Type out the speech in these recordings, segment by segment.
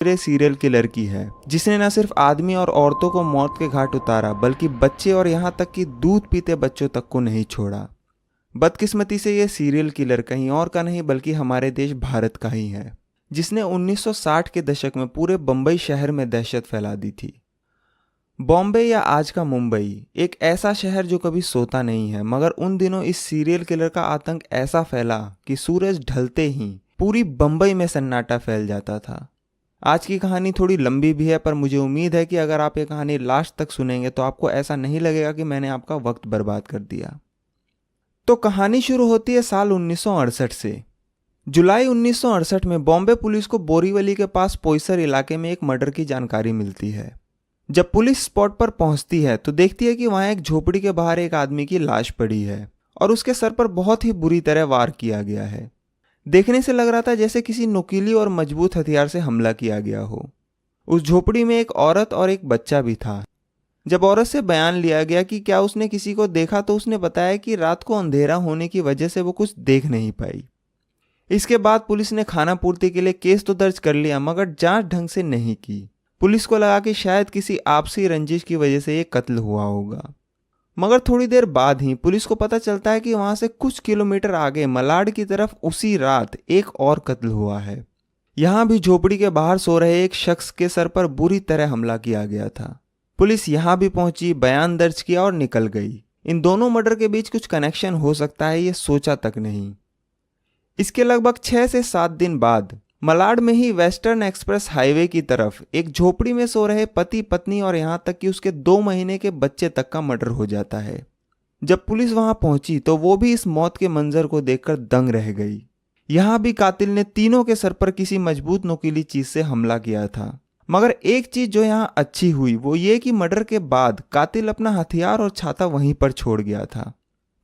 Serial killer की है, जिसने न सिर्फ आदमी और औरतों को मौत के घाट उतारा बल्कि बच्चे और यहाँ तक कि दूध पीते बच्चों तक को नहीं छोड़ा। बदकिस्मती से ये सीरियल किलर कहीं और का नहीं बल्कि हमारे देश भारत का ही है, जिसने 1960 के दशक में पूरे बम्बई शहर में दहशत फैला दी थी। बॉम्बे या आज का मुंबई एक ऐसा शहर जो कभी सोता नहीं है, मगर उन दिनों इस सीरियल किलर का आतंक ऐसा फैला कि सूरज ढलते ही पूरी बम्बई में सन्नाटा फैल जाता था। आज की कहानी थोड़ी लंबी भी है, पर मुझे उम्मीद है कि अगर आप ये कहानी लास्ट तक सुनेंगे तो आपको ऐसा नहीं लगेगा कि मैंने आपका वक्त बर्बाद कर दिया। तो कहानी शुरू होती है साल 1968 से। जुलाई 1968 में बॉम्बे पुलिस को बोरीवली के पास पोईसर इलाके में एक मर्डर की जानकारी मिलती है। जब पुलिस स्पॉट पर पहुंचती है तो देखती है कि वहां एक झोपड़ी के बाहर एक आदमी की लाश पड़ी है और उसके सर पर बहुत ही बुरी तरह वार किया गया है। देखने से लग रहा था जैसे किसी नुकीली और मजबूत हथियार से हमला किया गया हो। उस झोपड़ी में एक औरत और एक बच्चा भी था। जब औरत से बयान लिया गया कि क्या उसने किसी को देखा तो उसने बताया कि रात को अंधेरा होने की वजह से वो कुछ देख नहीं पाई। इसके बाद पुलिस ने खाना पूर्ति के लिए केस तो दर्ज कर लिया, मगर जांच ढंग से नहीं की। पुलिस को लगा कि शायद किसी आपसी रंजिश की वजह से ये कत्ल हुआ होगा। मगर थोड़ी देर बाद ही पुलिस को पता चलता है कि वहां से कुछ किलोमीटर आगे मलाड की तरफ उसी रात एक और कत्ल हुआ है। यहां भी झोपड़ी के बाहर सो रहे एक शख्स के सर पर बुरी तरह हमला किया गया था। पुलिस यहां भी पहुंची, बयान दर्ज किया और निकल गई। इन दोनों मर्डर के बीच कुछ कनेक्शन हो सकता है, ये सोचा तक नहीं। इसके लगभग 6 से 7 दिन बाद मलाड में ही वेस्टर्न एक्सप्रेस हाईवे की तरफ एक झोपड़ी में सो रहे पति पत्नी और यहां तक कि उसके 2 महीने के बच्चे तक का मर्डर हो जाता है। जब पुलिस वहां पहुंची तो वो भी इस मौत के मंजर को देखकर दंग रह गई। यहां भी कातिल ने तीनों के सर पर किसी मजबूत नुकीली चीज से हमला किया था। मगर एक चीज जो यहां अच्छी हुई वो ये कि मर्डर के बाद कातिल अपना हथियार और छाता वहीं पर छोड़ गया था।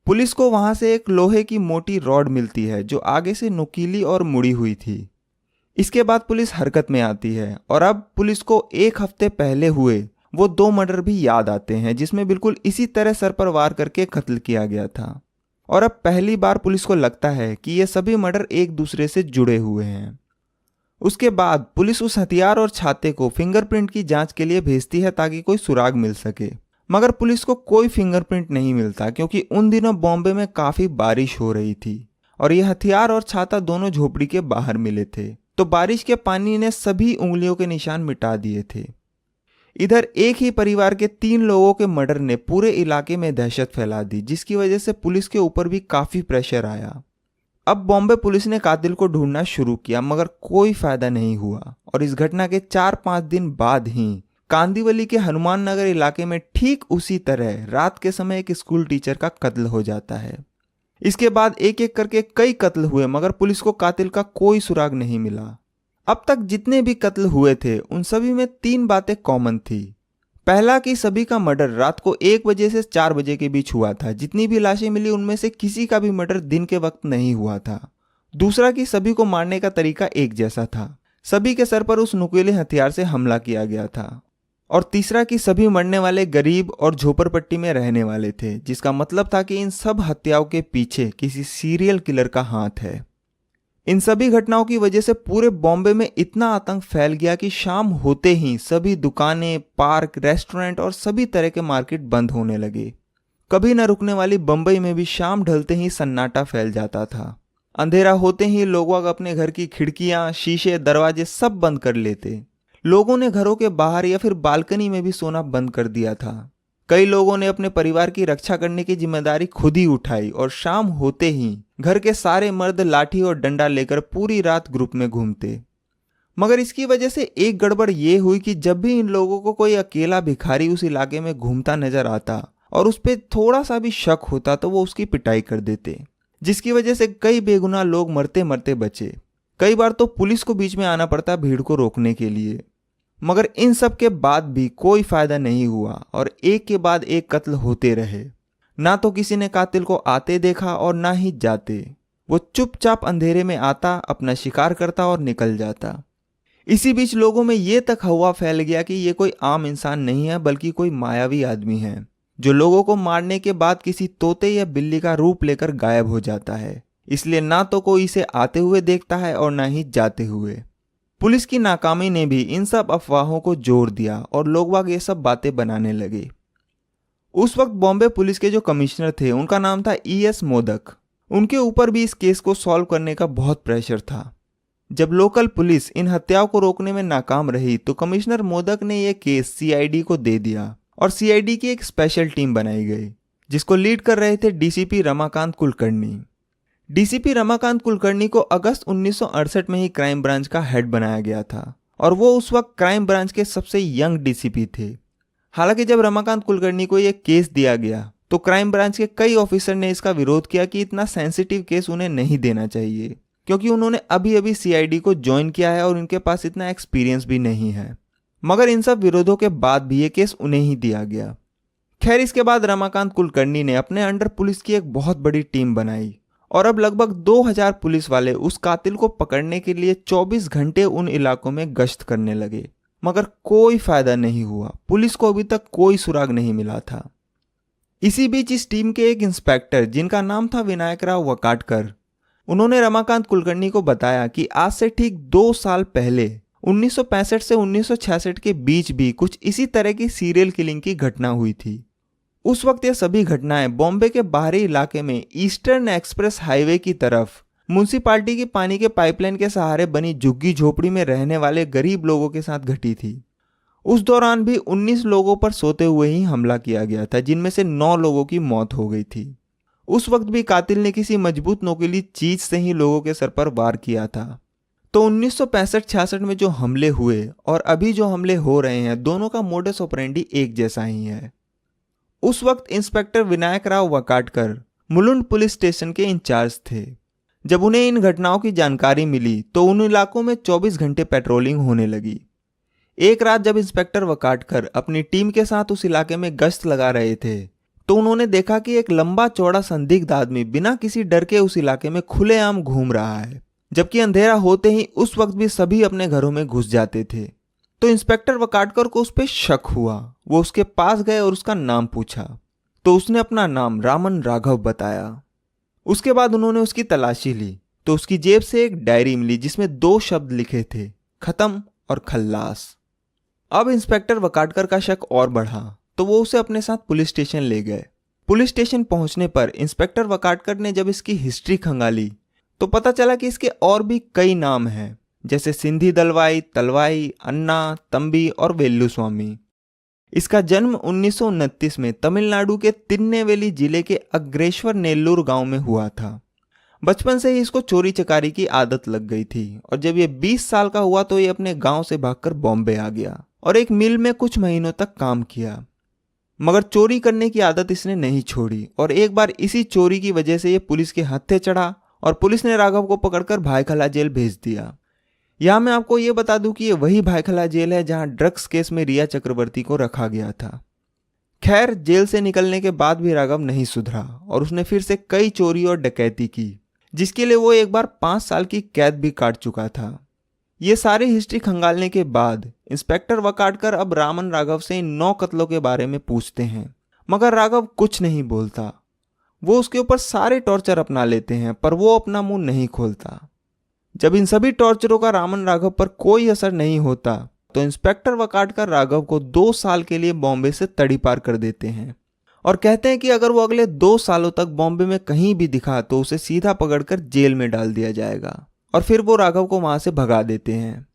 पुलिस को वहां से एक लोहे की मोटी रॉड मिलती है जो आगे से नुकीली और मुड़ी हुई थी। इसके बाद पुलिस हरकत में आती है और अब पुलिस को 1 हफ्ते पहले हुए वो 2 मर्डर भी याद आते हैं जिसमें बिल्कुल इसी तरह सर पर वार करके कत्ल किया गया था। और अब पहली बार पुलिस को लगता है कि ये सभी मर्डर एक दूसरे से जुड़े हुए हैं। उसके बाद पुलिस उस हथियार और छाते को फिंगरप्रिंट की जांच के लिए भेजती है ताकि कोई सुराग मिल सके। मगर पुलिस को कोई फिंगरप्रिंट नहीं मिलता क्योंकि उन दिनों बॉम्बे में काफी बारिश हो रही थी और ये हथियार और छाता दोनों झोपड़ी के बाहर मिले थे, तो बारिश के पानी ने सभी उंगलियों के निशान मिटा दिए थे। इधर एक ही परिवार के 3 लोगों के मर्डर ने पूरे इलाके में दहशत फैला दी, जिसकी वजह से पुलिस के ऊपर भी काफी प्रेशर आया। अब बॉम्बे पुलिस ने कातिल को ढूंढना शुरू किया, मगर कोई फायदा नहीं हुआ और इस घटना के 4-5 दिन बाद ही कांदीवली के हनुमान नगर इलाके में ठीक उसी तरह रात के समय एक स्कूल टीचर का कत्ल हो जाता है। इसके बाद एक एक करके कई कत्ल हुए, मगर पुलिस को कातिल का कोई सुराग नहीं मिला। अब तक जितने भी कत्ल हुए थे उन सभी में 3 बातें कॉमन थी। पहला कि सभी का मर्डर रात को 1 बजे से 4 बजे के बीच हुआ था। जितनी भी लाशें मिली उनमें से किसी का भी मर्डर दिन के वक्त नहीं हुआ था। दूसरा कि सभी को मारने का तरीका एक जैसा था, सभी के सर पर उस नुकीले हथियार से हमला किया गया था। और तीसरा कि सभी मरने वाले गरीब और झोपड़पट्टी में रहने वाले थे, जिसका मतलब था कि इन सब हत्याओं के पीछे किसी सीरियल किलर का हाथ है। इन सभी घटनाओं की वजह से पूरे बॉम्बे में इतना आतंक फैल गया कि शाम होते ही सभी दुकानें, पार्क, रेस्टोरेंट और सभी तरह के मार्केट बंद होने लगे। कभी न रुकने वाली बंबई में भी शाम ढलते ही सन्नाटा फैल जाता था। अंधेरा होते ही लोग अपने घर की खिड़कियां, शीशे, दरवाजे सब बंद कर लेते। लोगों ने घरों के बाहर या फिर बालकनी में भी सोना बंद कर दिया था। कई लोगों ने अपने परिवार की रक्षा करने की जिम्मेदारी खुद ही उठाई और शाम होते ही घर के सारे मर्द लाठी और डंडा लेकर पूरी रात ग्रुप में घूमते। मगर इसकी वजह से एक गड़बड़ ये हुई कि जब भी इन लोगों को कोई अकेला भिखारी उस इलाके में घूमता नजर आता और उस पर थोड़ा सा भी शक होता तो वो उसकी पिटाई कर देते, जिसकी वजह से कई बेगुनाह लोग मरते मरते बचे। कई बार तो पुलिस को बीच में आना पड़ता भीड़ को रोकने के लिए। मगर इन सब के बाद भी कोई फायदा नहीं हुआ और एक के बाद एक कत्ल होते रहे। ना तो किसी ने कातिल को आते देखा और ना ही जाते। वो चुपचाप अंधेरे में आता, अपना शिकार करता और निकल जाता। इसी बीच लोगों में ये तक हवा फैल गया कि ये कोई आम इंसान नहीं है बल्कि कोई मायावी आदमी है जो लोगों को मारने के बाद किसी तोते या बिल्ली का रूप लेकर गायब हो जाता है। इसलिए ना तो कोई इसे आते हुए देखता है और ना ही जाते हुए। पुलिस की नाकामी ने भी इन सब अफवाहों को जोर दिया और लोग बाग ये सब बातें बनाने लगे। उस वक्त बॉम्बे पुलिस के जो कमिश्नर थे उनका नाम था ES मोदक। उनके ऊपर भी इस केस को सॉल्व करने का बहुत प्रेशर था। जब लोकल पुलिस इन हत्याओं को रोकने में नाकाम रही तो कमिश्नर मोदक ने यह केस CID को दे दिया और CID की एक स्पेशल टीम बनाई गई जिसको लीड कर रहे थे DCP रमाकांत कुलकर्णी। DCP रमाकांत कुलकर्णी को अगस्त 1968 में ही क्राइम ब्रांच का हेड बनाया गया था और वो उस वक्त क्राइम ब्रांच के सबसे यंग DCP थे। हालांकि जब रमाकांत कुलकर्णी को यह केस दिया गया तो क्राइम ब्रांच के कई ऑफिसर ने इसका विरोध किया कि इतना सेंसिटिव केस उन्हें नहीं देना चाहिए, क्योंकि उन्होंने अभी अभी CID को ज्वाइन किया है और उनके पास इतना एक्सपीरियंस भी नहीं है। मगर इन सब विरोधों के बाद भी ये केस उन्हें ही दिया गया। खैर, इसके बाद रमाकांत कुलकर्णी ने अपने अंडर पुलिस की एक बहुत बड़ी टीम बनाई और अब लगभग 2000 पुलिस वाले उस कातिल को पकड़ने के लिए 24 घंटे उन इलाकों में गश्त करने लगे, मगर कोई फायदा नहीं हुआ। पुलिस को अभी तक कोई सुराग नहीं मिला था। इसी बीच इस टीम के एक इंस्पेक्टर जिनका नाम था विनायक राव वकाटकर, उन्होंने रमाकांत कुलकर्णी को बताया कि आज से ठीक 2 साल पहले 1965 से 1966 के बीच भी कुछ इसी तरह की सीरियल किलिंग की घटना हुई थी। उस वक्त ये सभी घटनाएं बॉम्बे के बाहरी इलाके में ईस्टर्न एक्सप्रेस हाईवे की तरफ म्युनिसिपालिटी की पानी के पाइपलाइन के सहारे बनी झुग्गी झोपड़ी में रहने वाले गरीब लोगों के साथ घटी थी। उस दौरान भी 19 लोगों पर सोते हुए ही हमला किया गया था, जिनमें से 9 लोगों की मौत हो गई थी। उस वक्त भी कातिल ने किसी मजबूत नोकीली चीज से ही लोगों के सर पर वार किया था। तो 1965-66 में जो हमले हुए और अभी जो हमले हो रहे हैं, दोनों का मोडस ऑपरेंडी एक जैसा ही है। उस वक्त inspector Vinayak Rao Vakatkar Mulund police station के इंचार्ज थे। जब उन्हें इन घटनाओं की जानकारी मिली तो उन इलाकों में 24 घंटे पेट्रोलिंग होने लगी। एक रात जब इंस्पेक्टर वकाटकर अपनी टीम के साथ उस इलाके में गश्त लगा रहे थे तो उन्होंने देखा कि एक लंबा चौड़ा संदिग्ध आदमी बिना किसी डर के उस इलाके में खुलेआम घूम रहा है, जबकि अंधेरा होते ही उस वक्त भी सभी अपने घरों में घुस जाते थे। तो इंस्पेक्टर वकाटकर को उस पर शक हुआ। वो उसके पास गए और उसका नाम पूछा तो उसने अपना नाम रामन राघव बताया। उसके बाद उन्होंने उसकी तलाशी ली तो उसकी जेब से एक डायरी मिली जिसमें 2 शब्द लिखे थे, खत्म और खल्लास। अब इंस्पेक्टर वकाटकर का शक और बढ़ा तो वो उसे अपने साथ पुलिस स्टेशन ले गए। पुलिस स्टेशन पहुंचने पर इंस्पेक्टर वकाटकर ने जब इसकी हिस्ट्री खंगाली तो पता चला कि इसके और भी कई नाम हैं, जैसे सिंधी दलवाई, तलवाई, अन्ना, तंबी और वेल्लू स्वामी। इसका जन्म 1929 में तमिलनाडु के तिरुनेलवेली जिले के अग्रेश्वर नेल्लूर गांव में हुआ था। बचपन से ही इसको चोरी चकारी की आदत लग गई थी और जब ये 20 साल का हुआ तो ये अपने गांव से भागकर बॉम्बे आ गया और एक मिल में कुछ महीनों तक काम किया। मगर चोरी करने की आदत इसने नहीं छोड़ी और एक बार इसी चोरी की वजह से ये पुलिस के हत्थे चढ़ा और पुलिस ने राघव को पकड़कर भायखला जेल भेज दिया। यहाँ मैं आपको ये बता दूं कि ये वही भायखला जेल है जहाँ ड्रग्स केस में रिया चक्रवर्ती को रखा गया था। खैर, जेल से निकलने के बाद भी राघव नहीं सुधरा और उसने फिर से कई चोरी और डकैती की, जिसके लिए वो एक बार 5 साल की कैद भी काट चुका था। ये सारी हिस्ट्री खंगालने के बाद इंस्पेक्टर वकाटकर अब रामन राघव से इन 9 कत्लों के बारे में पूछते हैं, मगर राघव कुछ नहीं बोलता। वो उसके ऊपर सारे टॉर्चर अपना लेते हैं पर वो अपना मुंह नहीं खोलता। जब इन सभी टॉर्चरों का रामन राघव पर कोई असर नहीं होता तो इंस्पेक्टर वकाटकर राघव को 2 साल के लिए बॉम्बे से तड़ी पार कर देते हैं और कहते हैं कि अगर वो अगले 2 सालों तक बॉम्बे में कहीं भी दिखा तो उसे सीधा पकड़कर जेल में डाल दिया जाएगा और फिर वो राघव को वहां से भगा देते हैं।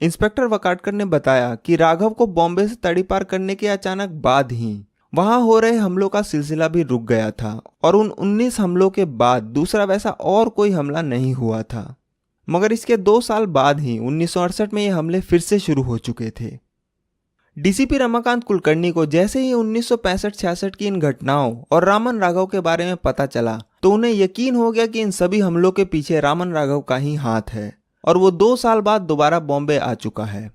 इंस्पेक्टर वकाटकर ने बताया कि राघव को बॉम्बे से तड़ी पार करने के अचानक बाद ही वहां हो रहे हमलों का सिलसिला भी रुक गया था और उन 19 हमलों के बाद दूसरा वैसा और कोई हमला नहीं हुआ था। मगर इसके 2 साल बाद ही 1968 में ये हमले फिर से शुरू हो चुके थे। डीसीपी रमाकांत कुलकर्णी को जैसे ही 1965-66 की इन घटनाओं और रामन राघव के बारे में पता चला तो उन्हें यकीन हो गया कि इन सभी हमलों के पीछे रामन राघव का ही हाथ है और वो 2 साल बाद दोबारा बॉम्बे आ चुका है।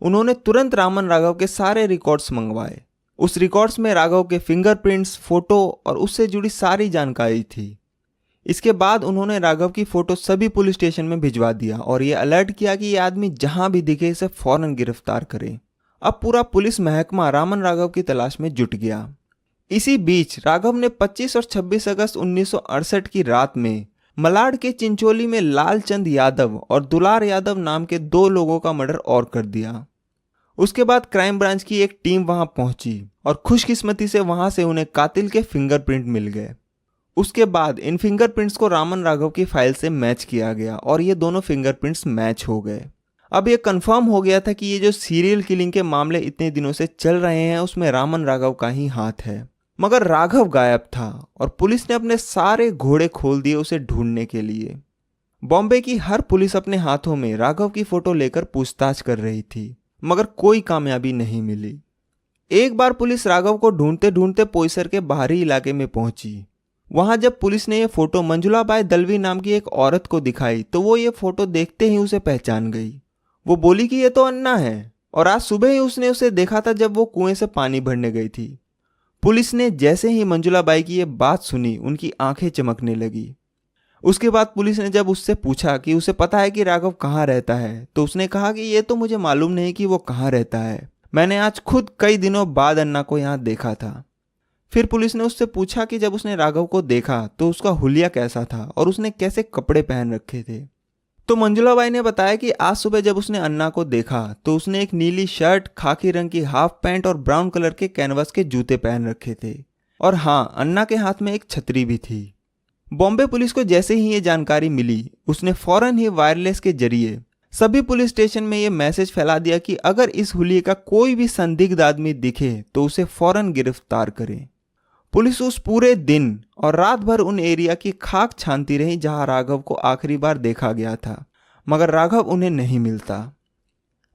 उन्होंने तुरंत रामन राघव के सारे रिकॉर्ड्स मंगवाए। उस रिकॉर्ड्स में राघव के फिंगरप्रिंट्स, फोटो और उससे जुड़ी सारी जानकारी थी। इसके बाद उन्होंने राघव की फोटो सभी पुलिस स्टेशन में भिजवा दिया और ये अलर्ट किया कि ये आदमी जहां भी दिखे इसे फौरन गिरफ्तार करें। अब पूरा पुलिस महकमा रामन राघव की तलाश में जुट गया। इसी बीच राघव ने 25 और 26 अगस्त 1968 की रात में मलाड के चिंचोली में लालचंद यादव और दुलार यादव नाम के 2 लोगों का मर्डर और कर दिया। उसके बाद क्राइम ब्रांच की एक टीम वहां पहुंची और खुशकिस्मती से वहां से उन्हें कातिल के फिंगरप्रिंट मिल गए। उसके बाद इन फिंगरप्रिंट्स को रामन राघव की फाइल से मैच किया गया और ये दोनों फिंगरप्रिंट्स मैच हो गए। अब ये कंफर्म हो गया था कि ये जो सीरियल किलिंग के मामले इतने दिनों से चल रहे हैं उसमें रामन राघव का ही हाथ है। मगर राघव गायब था और पुलिस ने अपने सारे घोड़े खोल दिए उसे ढूंढने के लिए। बॉम्बे की हर पुलिस अपने हाथों में राघव की फोटो लेकर पूछताछ कर रही थी, मगर कोई कामयाबी नहीं मिली। एक बार पुलिस राघव को ढूंढते ढूंढते पोईसर के बाहरी इलाके में पहुंची। वहां जब पुलिस ने यह फोटो मंजुला बाई दलवी नाम की एक औरत को दिखाई तो वो ये फोटो देखते ही उसे पहचान गई। वो बोली कि ये तो अन्ना है और आज सुबह ही उसने उसे देखा था जब वो कुएं से पानी भरने गई थी। पुलिस ने जैसे ही मंजुला बाई की ये बात सुनी उनकी आंखें चमकने लगी। उसके बाद पुलिस ने जब उससे पूछा कि उसे पता है कि राघव कहाँ रहता है तो उसने कहा कि ये तो मुझे मालूम नहीं कि वो कहाँ रहता है, मैंने आज खुद कई दिनों बाद अन्ना को यहाँ देखा था। फिर पुलिस ने उससे पूछा कि जब उसने राघव को देखा तो उसका हुलिया कैसा था और उसने कैसे कपड़े पहन रखे थे। तो मंजुला बाई ने बताया कि आज सुबह जब उसने अन्ना को देखा तो उसने एक नीली शर्ट, खाकी रंग की हाफ पैंट और ब्राउन कलर के कैनवास के जूते पहन रखे थे और हाँ, अन्ना के हाथ में एक छतरी भी थी। बॉम्बे पुलिस को जैसे ही ये जानकारी मिली उसने फौरन ही वायरलेस के जरिए सभी पुलिस स्टेशन में ये मैसेज फैला दिया कि अगर इस हुलिये का कोई भी संदिग्ध आदमी दिखे तो उसे फौरन गिरफ्तार करें। पुलिस उस पूरे दिन और रात भर उन एरिया की खाक छानती रही जहां राघव को आखिरी बार देखा गया था, मगर राघव उन्हें नहीं मिलता।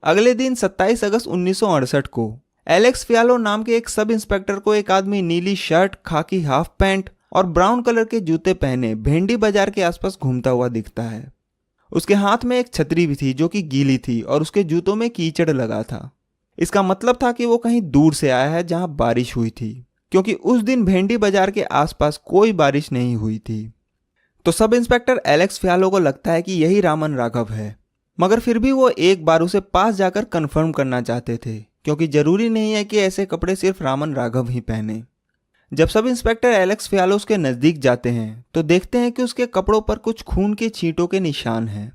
अगले दिन 27 अगस्त 1968 को एलेक्स फियालो नाम के एक सब इंस्पेक्टर को एक आदमी नीली शर्ट, खाकी हाफ पैंट और ब्राउन कलर के जूते पहने भेंडी बाजार के आसपास घूमता हुआ दिखता है। उसके हाथ में एक छतरी भी थी जो कि गीली थी और उसके जूतों में कीचड़ लगा था। इसका मतलब था कि वो कहीं दूर से आया है जहां बारिश हुई थी, क्योंकि उस दिन भेंडी बाजार के आसपास कोई बारिश नहीं हुई थी। तो सब इंस्पेक्टर एलेक्स फियालो को लगता है कि यही रामन राघव है, मगर फिर भी वो एक बार उसे पास जाकर कंफर्म करना चाहते थे, क्योंकि जरूरी नहीं है कि ऐसे कपड़े सिर्फ रामन राघव ही पहने। जब सब इंस्पेक्टर एलेक्स फियालो उसके नजदीक जाते हैं तो देखते हैं कि उसके कपड़ों पर कुछ खून के छींटों के निशान हैं।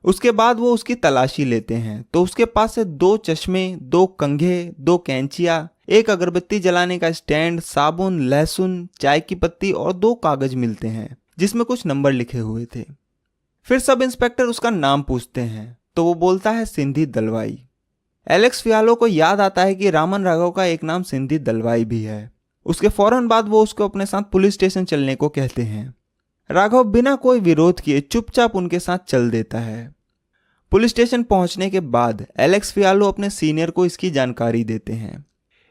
उसके बाद वो उसकी तलाशी लेते हैं तो उसके पास से 2 चश्मे, 2 कंघे, 2 कैंचियां, एक अगरबत्ती जलाने का स्टैंड, साबुन, लहसुन, चाय की पत्ती और 2 कागज मिलते हैं जिसमें कुछ नंबर लिखे हुए थे। फिर सब इंस्पेक्टर उसका नाम पूछते हैं तो वो बोलता है सिंधी दलवाई। एलेक्स फियालो को याद आता है कि रामन राघव का एक नाम सिंधी दलवाई भी है। उसके फौरन बाद वो उसको अपने साथ पुलिस स्टेशन चलने को कहते हैं। राघव बिना कोई विरोध किए चुपचाप उनके साथ चल देता है। पुलिस स्टेशन पहुंचने के बाद एलेक्स फियालो अपने सीनियर को इसकी जानकारी देते हैं।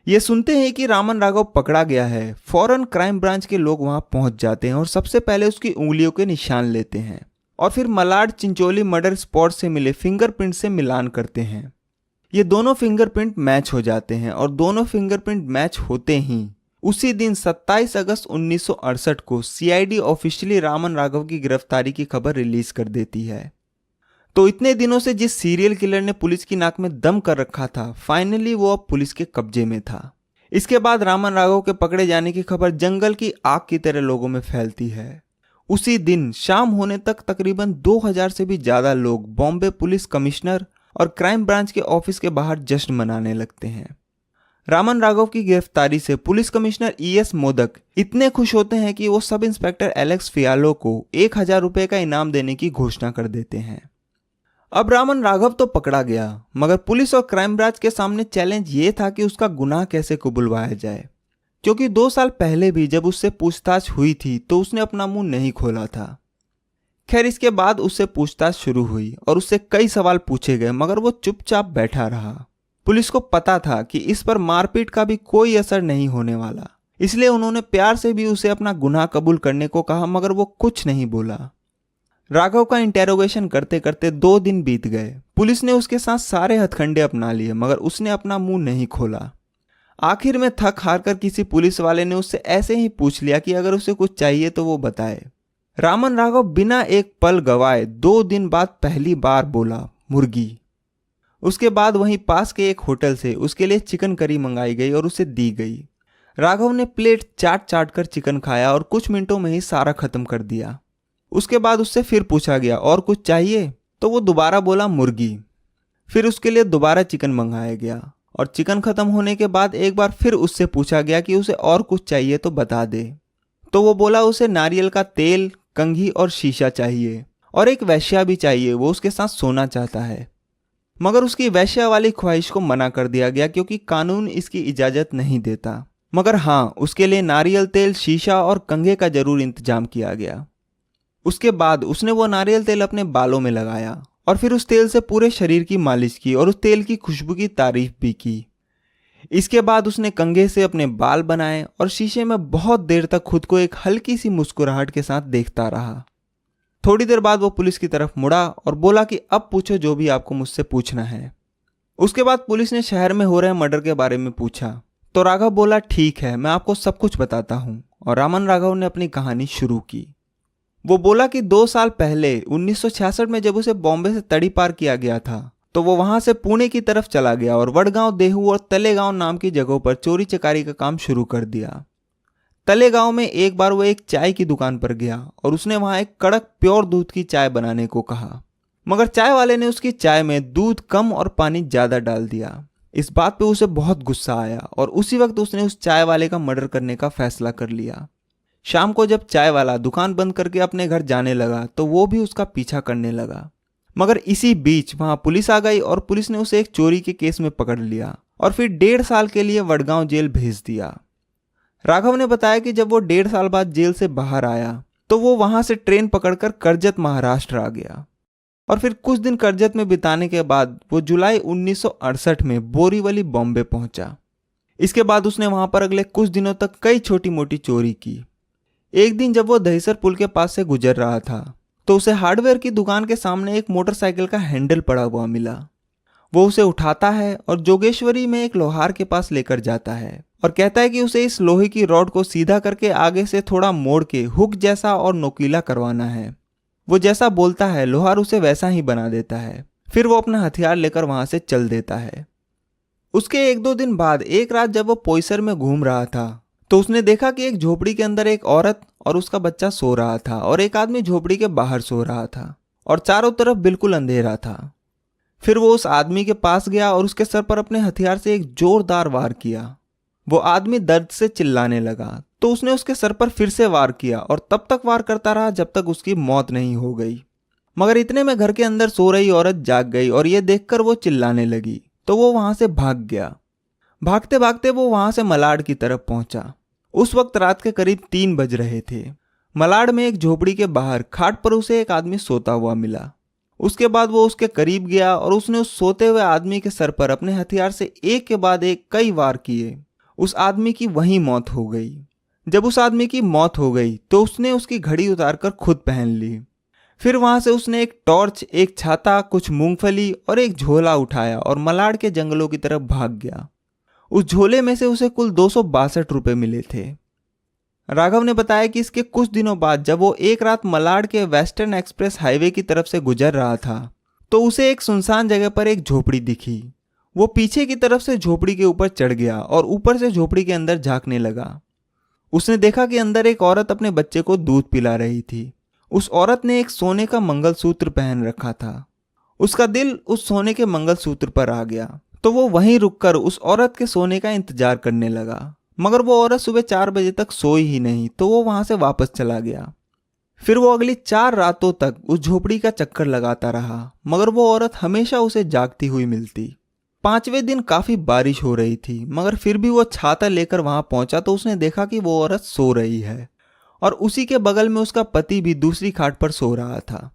ये सुनते हैं कि रामन राघव पकड़ा गया है, फौरन क्राइम ब्रांच के लोग वहां पहुंच जाते हैं और सबसे पहले उसकी उंगलियों के निशान लेते हैं और फिर मलाड चिंचोली मर्डर स्पॉट से मिले फिंगरप्रिंट से मिलान करते हैं। ये दोनों फिंगरप्रिंट मैच हो जाते हैं और दोनों फिंगरप्रिंट मैच होते ही उसी दिन 27 अगस्त 1968 को सीआईडी ऑफिशियली रामन राघव की गिरफ्तारी की खबर रिलीज कर देती है। तो इतने दिनों से जिस सीरियल किलर ने पुलिस की नाक में दम कर रखा था, फाइनली वो अब पुलिस के कब्जे में था। इसके बाद रामन राघव के पकड़े जाने की खबर जंगल की आग की तरह लोगों में फैलती है। उसी दिन शाम होने तक तकरीबन 2000 से भी ज्यादा लोग बॉम्बे पुलिस कमिश्नर और क्राइम ब्रांच के ऑफिस के बाहर जश्न मनाने लगते हैं। रामन राघव की गिरफ्तारी से पुलिस कमिश्नर ES मोदक इतने खुश होते हैं कि वो सब इंस्पेक्टर एलेक्स फियालो को 1000 रुपए का इनाम देने की घोषणा कर देते हैं। अब रामन राघव तो पकड़ा गया, मगर पुलिस और क्राइम ब्रांच के सामने चैलेंज ये था कि उसका गुनाह कैसे कबूलवाया जाए, क्योंकि 2 साल पहले भी जब उससे पूछताछ हुई थी तो उसने अपना मुंह नहीं खोला था। खैर, इसके बाद उससे पूछताछ शुरू हुई और उससे कई सवाल पूछे गए, मगर वो चुपचाप बैठा रहा। पुलिस को पता था कि इस पर मारपीट का भी कोई असर नहीं होने वाला, इसलिए उन्होंने प्यार से भी उसे अपना गुनाह कबूल करने को कहा, मगर वो कुछ नहीं बोला। राघव का इंटेरोगेशन करते करते 2 दिन बीत गए। पुलिस ने उसके साथ सारे हथकंडे अपना लिए, मगर उसने अपना मुंह नहीं खोला। आखिर में थक हार कर किसी पुलिस वाले ने उससे ऐसे ही पूछ लिया कि अगर उसे कुछ चाहिए तो वो बताए। रामन राघव बिना एक पल गवाए 2 दिन बाद पहली बार बोला, मुर्गी। उसके बाद वहीं पास के एक होटल से उसके लिए चिकन करी मंगाई गई और उसे दी गई। राघव ने प्लेट चाट चाट कर चिकन खाया और कुछ मिनटों में ही सारा खत्म कर दिया। उसके बाद उससे फिर पूछा गया और कुछ चाहिए, तो वो दोबारा बोला मुर्गी। फिर उसके लिए दोबारा चिकन मंगाया गया और चिकन खत्म होने के बाद एक बार फिर उससे पूछा गया कि उसे और कुछ चाहिए तो बता दे। तो वो बोला उसे नारियल का तेल, कंघी और शीशा चाहिए और एक वेश्या भी चाहिए, वो उसके साथ सोना चाहता है। मगर उसकी वेश्या वाली ख्वाहिश को मना कर दिया गया क्योंकि कानून इसकी इजाज़त नहीं देता। मगर हाँ, उसके लिए नारियल तेल, शीशा और कंघे का जरूर इंतजाम किया गया। उसके बाद उसने वो नारियल तेल अपने बालों में लगाया और फिर उस तेल से पूरे शरीर की मालिश की और उस तेल की खुशबू की तारीफ भी की। इसके बाद उसने कंघे से अपने बाल बनाए और शीशे में बहुत देर तक खुद को एक हल्की सी मुस्कुराहट के साथ देखता रहा। थोड़ी देर बाद वो पुलिस की तरफ मुड़ा और बोला कि अब पूछो जो भी आपको मुझसे पूछना है। उसके बाद पुलिस ने शहर में हो रहे मर्डर के बारे में पूछा तो राघव बोला ठीक है, मैं आपको सब कुछ बताता हूँ। और रामन राघव ने अपनी कहानी शुरू की। वो बोला कि 2 साल पहले 1966 में जब उसे बॉम्बे से तड़ी पार किया गया था तो वो वहां से पुणे की तरफ चला गया और वडगांव, देहू और तलेगांव नाम की जगहों पर चोरी चकारी का काम शुरू कर दिया। तलेगांव में एक बार वो एक चाय की दुकान पर गया और उसने वहां एक कड़क प्योर दूध की चाय बनाने को कहा, मगर चाय वाले ने उसकी चाय में दूध कम और पानी ज्यादा डाल दिया। इस बात पे उसे बहुत गुस्सा आया और उसी वक्त उसने उस चाय वाले का मर्डर करने का फैसला कर लिया। शाम को जब चाय वाला दुकान बंद करके अपने घर जाने लगा तो वो भी उसका पीछा करने लगा। मगर इसी बीच वहां पुलिस आ गई और पुलिस ने उसे एक चोरी के केस में पकड़ लिया और फिर 1.5 साल के लिए वडगांव जेल भेज दिया। राघव ने बताया कि जब वो 1.5 साल बाद जेल से बाहर आया तो वो वहां से ट्रेन पकड़कर कर्जत महाराष्ट्र आ गया और फिर कुछ दिन कर्जत में बिताने के बाद वो जुलाई 1968 में बोरीवली बॉम्बे पहुंचा। इसके बाद उसने वहां पर अगले कुछ दिनों तक कई छोटी मोटी चोरी की। एक दिन जब वो दहीसर पुल के पास से गुजर रहा था तो उसे हार्डवेयर की दुकान के सामने एक मोटरसाइकिल का हैंडल पड़ा हुआ मिला। वो उसे उठाता है और जोगेश्वरी में एक लोहार के पास लेकर जाता है और कहता है कि उसे इस लोहे की रॉड को सीधा करके आगे से थोड़ा मोड़ के हुक जैसा और नोकीला करवाना है। वो जैसा बोलता है लोहार उसे वैसा ही बना देता है। फिर वो अपना हथियार लेकर वहां से चल देता है। उसके 1-2 दिन बाद एक रात जब वो पोईसर में घूम रहा था तो उसने देखा कि एक झोपड़ी के अंदर एक औरत और उसका बच्चा सो रहा था और एक आदमी झोपड़ी के बाहर सो रहा था और चारों तरफ बिल्कुल अंधेरा था। फिर वो उस आदमी के पास गया और उसके सर पर अपने हथियार से एक जोरदार वार किया। वो आदमी दर्द से चिल्लाने लगा तो उसने उसके सर पर फिर से वार किया और तब तक वार करता रहा जब तक उसकी मौत नहीं हो गई। मगर इतने में घर के अंदर सो रही औरत जाग गई और ये देखकर वो चिल्लाने लगी तो वो वहां से भाग गया। भागते भागते वो वहां से मलाड की तरफ पहुंचा। उस वक्त रात के करीब 3 बज रहे थे। मलाड में एक झोपड़ी के बाहर खाट पर उसे एक आदमी सोता हुआ मिला। उसके बाद वो उसके करीब गया और उसने उस सोते हुए आदमी के सर पर अपने हथियार से एक के बाद एक कई वार किए। उस आदमी की वहीं मौत हो गई। जब उस आदमी की मौत हो गई तो उसने उसकी घड़ी उतारकर खुद पहन ली। फिर वहां से उसने एक टॉर्च, एक छाता, कुछ मूंगफली और एक झोला उठाया और मलाड के जंगलों की तरफ भाग गया। उस झोले में से उसे कुल 262 रुपए मिले थे। राघव ने बताया कि इसके कुछ दिनों बाद जब वो एक रात मलाड के वेस्टर्न एक्सप्रेस हाईवे की तरफ से गुजर रहा था तो उसे एक सुनसान जगह पर एक झोपड़ी दिखी। वो पीछे की तरफ से झोपड़ी के ऊपर चढ़ गया और ऊपर से झोपड़ी के अंदर झांकने लगा। उसने देखा कि अंदर एक औरत अपने बच्चे को दूध पिला रही थी। उस औरत ने एक सोने का मंगलसूत्र पहन रखा था। उसका दिल उस सोने के मंगलसूत्र पर आ गया तो वो वहीं रुककर उस औरत के सोने का इंतजार करने लगा। मगर वो औरत सुबह 4 बजे तक सोई ही नहीं तो वो वहां से वापस चला गया। फिर वो अगली 4 रातों तक उस झोपड़ी का चक्कर लगाता रहा मगर वो औरत हमेशा उसे जागती हुई मिलती। 5वें दिन काफी बारिश हो रही थी मगर फिर भी वो छाता लेकर वहां पहुंचा तो उसने देखा कि वो औरत सो रही है और उसी के बगल में उसका पति भी दूसरी खाट पर सो रहा था।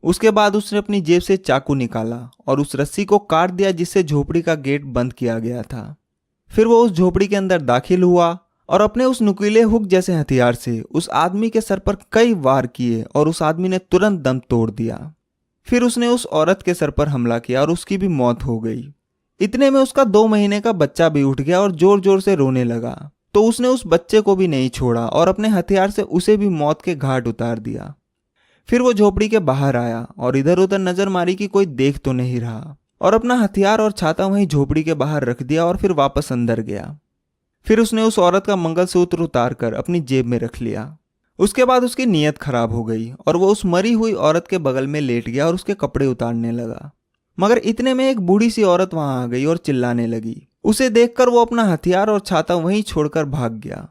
उसके बाद उसने अपनी जेब से चाकू निकाला और उस रस्सी को काट दिया जिससे झोपड़ी का गेट बंद किया गया था। फिर वो उस झोपड़ी के अंदर दाखिल हुआ और अपने उस नुकीले हुक जैसे हथियार से उस आदमी के सर पर कई वार किए और उस आदमी ने तुरंत दम तोड़ दिया। फिर उसने उस औरत के सर पर हमला किया और उसकी भी मौत हो गई। इतने में उसका 2 महीने का बच्चा भी उठ गया और जोर जोर से रोने लगा तो उसने उस बच्चे को भी नहीं छोड़ा और अपने हथियार से उसे भी मौत के घाट उतार दिया। फिर वो झोपड़ी के बाहर आया और इधर उधर नजर मारी कि कोई देख तो नहीं रहा और अपना हथियार और छाता वहीं झोपड़ी के बाहर रख दिया और फिर वापस अंदर गया। फिर उसने उस औरत का मंगलसूत्र उतार कर अपनी जेब में रख लिया। उसके बाद उसकी नीयत खराब हो गई और वो उस मरी हुई औरत के बगल में लेट गया और उसके कपड़े उतारने लगा। मगर इतने में एक बूढ़ी सी औरत वहां आ गई और चिल्लाने लगी। उसे देखकर वो अपना हथियार और छाता वहीं छोड़कर भाग गया।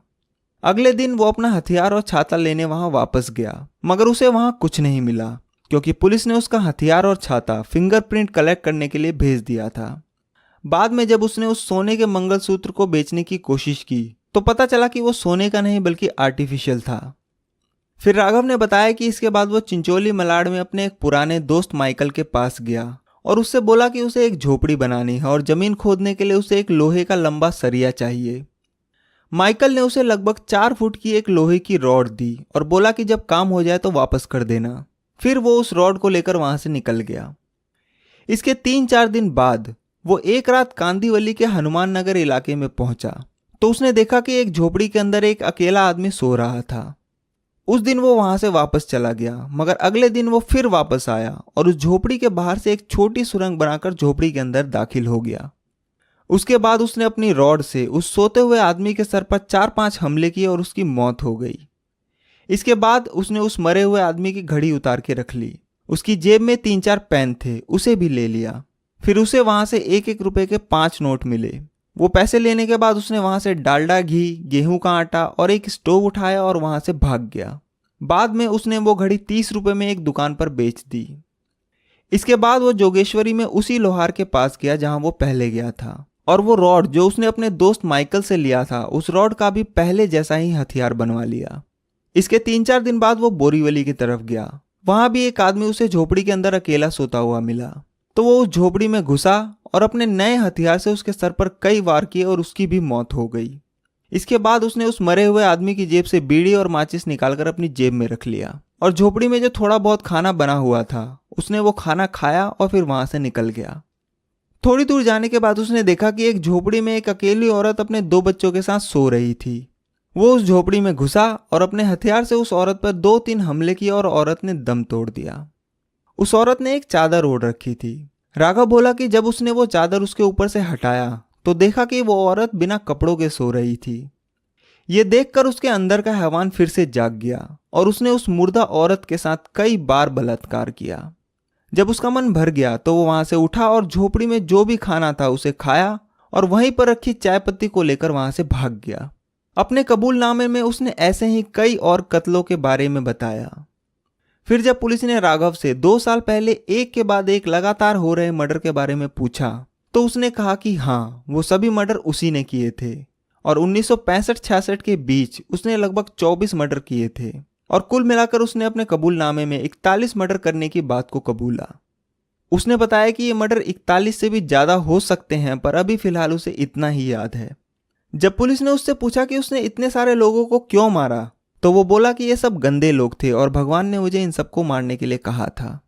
अगले दिन वो अपना हथियार और छाता लेने वहां वापस गया, मगर उसे वहां कुछ नहीं मिला, क्योंकि पुलिस ने उसका हथियार और छाता फिंगरप्रिंट कलेक्ट करने के लिए भेज दिया था। बाद में जब उसने उस सोने के मंगलसूत्र को बेचने की कोशिश की तो पता चला कि वो सोने का नहीं बल्कि आर्टिफिशियल था। फिर राघव ने बताया कि इसके बाद वो चिंचोली मलाड में अपने एक पुराने दोस्त माइकल के पास गया और उससे बोला कि उसे एक झोपड़ी बनानी है और जमीन खोदने के लिए उसे एक लोहे का लंबा सरिया चाहिए। माइकल ने उसे लगभग 4 फुट की एक लोहे की रॉड दी और बोला कि जब काम हो जाए तो वापस कर देना। फिर वो उस रॉड को लेकर वहां से निकल गया। इसके 3-4 दिन बाद वो एक रात कांदीवली के हनुमान नगर इलाके में पहुंचा तो उसने देखा कि एक झोपड़ी के अंदर एक अकेला आदमी सो रहा था। उस दिन वो वहां से वापस चला गया, मगर अगले दिन वो फिर वापस आया और उस झोपड़ी के बाहर से एक छोटी सुरंग बनाकर झोपड़ी के अंदर दाखिल हो गया। उसके बाद उसने अपनी रॉड से उस सोते हुए आदमी के सर पर 4-5 हमले किए और उसकी मौत हो गई। इसके बाद उसने उस मरे हुए आदमी की घड़ी उतार के रख ली। उसकी जेब में 3-4 पेन थे, उसे भी ले लिया। फिर उसे वहां से 1-1 रुपए के 5 नोट मिले। वो पैसे लेने के बाद उसने वहां से डालडा घी, गेहूं का आटा और एक स्टोव उठाया और वहां से भाग गया। बाद में उसने वो घड़ी 30 रुपए में एक दुकान पर बेच दी। इसके बाद वो जोगेश्वरी में उसी लोहार के पास गया जहां वो पहले गया था और वो रॉड जो उसने अपने दोस्त माइकल से लिया था उस रॉड का भी पहले जैसा ही हथियार बनवा लिया। इसके 3-4 दिन बाद वो बोरीवली की तरफ गया। वहां भी एक आदमी उसे झोपड़ी के अंदर अकेला सोता हुआ मिला तो वो उस झोपड़ी में घुसा और अपने नए हथियार से उसके सर पर कई वार किए और उसकी भी मौत हो गई। इसके बाद उसने उस मरे हुए आदमी की जेब से बीड़ी और माचिस निकालकर अपनी जेब में रख लिया और झोपड़ी में जो थोड़ा बहुत खाना बना हुआ था उसने वो खाना खाया और फिर वहां से निकल गया। थोड़ी दूर जाने के बाद उसने देखा कि एक झोपड़ी में एक अकेली औरत अपने 2 बच्चों के साथ सो रही थी। वो उस झोपड़ी में घुसा और अपने हथियार से उस औरत पर 2-3 हमले किए और औरत ने दम तोड़ दिया। उस औरत ने एक चादर ओढ़ रखी थी। राघव बोला कि जब उसने वो चादर उसके ऊपर से हटाया तो देखा कि वो औरत बिना कपड़ों के सो रही थी। ये देखकर उसके अंदर का हैवान फिर से जाग गया और उसने उस मुर्दा औरत के साथ कई बार बलात्कार किया। जब उसका मन भर गया तो वो वहां से उठा और झोपड़ी में जो भी खाना था उसे खाया और वहीं पर रखी चाय पत्ती को लेकर वहां से भाग गया। अपने कबूलनामे में उसने ऐसे ही कई और कत्लों के बारे में बताया। फिर जब पुलिस ने राघव से 2 साल पहले एक के बाद एक लगातार हो रहे मर्डर के बारे में पूछा तो उसने कहा कि हाँ, वो सभी मर्डर उसी ने किए थे और 1965-66 के बीच उसने लगभग 24 मर्डर किए थे और कुल मिलाकर उसने अपने कबूलनामे में 41 मर्डर करने की बात को कबूला। उसने बताया कि ये मर्डर 41 से भी ज्यादा हो सकते हैं, पर अभी फिलहाल उसे इतना ही याद है। जब पुलिस ने उससे पूछा कि उसने इतने सारे लोगों को क्यों मारा तो वो बोला कि ये सब गंदे लोग थे और भगवान ने मुझे इन सबको मारने के लिए कहा था।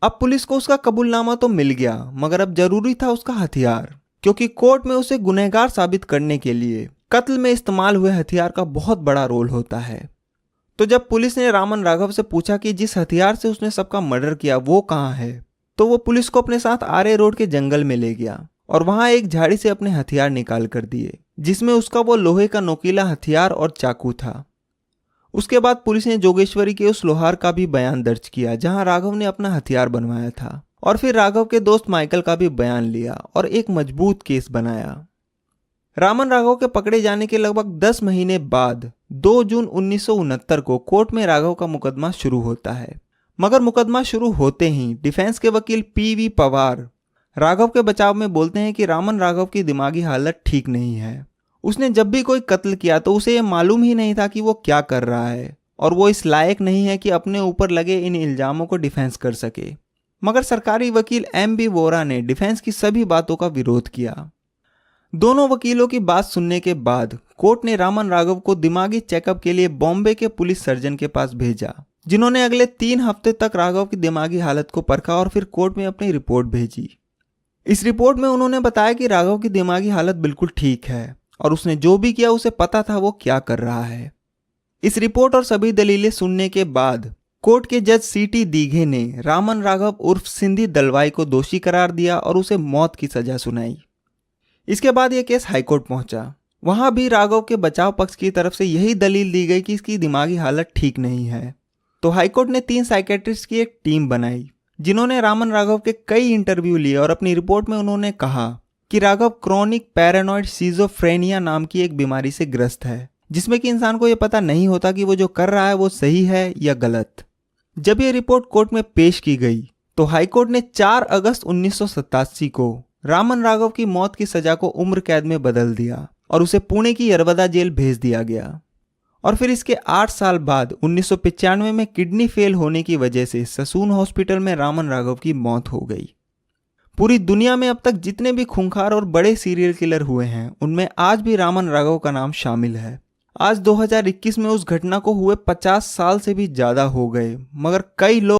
अब पुलिस को उसका कबूलनामा तो मिल गया, मगर अब जरूरी था उसका हथियार, क्योंकि कोर्ट में उसे गुनहगार साबित करने के लिए कत्ल में इस्तेमाल हुए हथियार का बहुत बड़ा रोल होता है। तो जब पुलिस ने रामन राघव से पूछा कि जिस हथियार से उसने सबका मर्डर किया वो कहाँ है, तो वो पुलिस को अपने साथ आरे रोड के जंगल में ले गया और वहां एक झाड़ी से अपने हथियार निकाल कर दिए, जिसमें उसका वो लोहे का नोकीला हथियार और चाकू था। उसके बाद पुलिस ने जोगेश्वरी के उस लोहार का भी बयान दर्ज किया जहां राघव ने अपना हथियार बनवाया था, और फिर राघव के दोस्त माइकल का भी बयान लिया और एक मजबूत केस बनाया। रामन राघव के पकड़े जाने के लगभग 10 महीने बाद 2 जून 1969 को कोर्ट में राघव का मुकदमा शुरू होता है। मगर मुकदमा शुरू होते ही डिफेंस के वकील पीवी पवार राघव के बचाव में बोलते हैं कि रामन राघव की दिमागी हालत ठीक नहीं है। उसने जब भी कोई कत्ल किया तो उसे यह मालूम ही नहीं था कि वो क्या कर रहा है और वो इस लायक नहीं है कि अपने ऊपर लगे इन इल्जामों को डिफेंस कर सके। मगर सरकारी वकील एम.बी. वोरा ने डिफेंस की सभी बातों का विरोध किया। दोनों वकीलों की बात सुनने के बाद कोर्ट ने रामन राघव को दिमागी चेकअप के लिए बॉम्बे के पुलिस सर्जन के पास भेजा, जिन्होंने अगले 3 हफ्ते तक राघव की दिमागी हालत को परखा और फिर कोर्ट में अपनी रिपोर्ट भेजी। इस रिपोर्ट में उन्होंने बताया कि राघव की दिमागी हालत बिल्कुल ठीक है और उसने जो भी किया उसे पता था वो क्या कर रहा है। इस रिपोर्ट और सभी दलीलें सुनने के बाद कोर्ट के जज सीटी दीघे ने रामन राघव उर्फ सिंधी दलवाई को दोषी करार दिया और उसे मौत की सजा सुनाई। इसके बाद यह केस हाईकोर्ट पहुंचा। वहां भी राघव के बचाव पक्ष की तरफ से यही दलील दी गई कि इसकी दिमागी हालत ठीक नहीं है। तो हाईकोर्ट ने 3 साइकेट्रिस्ट की एक टीम बनाई जिन्होंने रामन राघव के कई इंटरव्यू लिए और अपनी रिपोर्ट में उन्होंने कहा कि राघव क्रोनिक पैरानॉइड सिजोफ्रेनिया नाम की एक बीमारी से ग्रस्त है, जिसमें कि इंसान को यह पता नहीं होता कि वो जो कर रहा है वो सही है या गलत। जब ये रिपोर्ट कोर्ट में पेश की गई तो हाईकोर्ट ने 4 अगस्त 1987 को रामन राघव की मौत की सजा को उम्र कैद में बदल दिया और उसे पुणे की यरवदा जेल भेज दिया गया। और फिर इसके 8 साल बाद 1995 में किडनी फेल होने की वजह से ससून हॉस्पिटल में रामन राघव की मौत हो गई। पूरी दुनिया में अब तक जितने भी खूंखार और बड़े सीरियल किलर हुए हैं उनमें आज भी रामन राघव का नाम शामिल है। आज 2021 में उस घटना को हुए 50 साल से भी ज्यादा हो गए, मगर कई लोग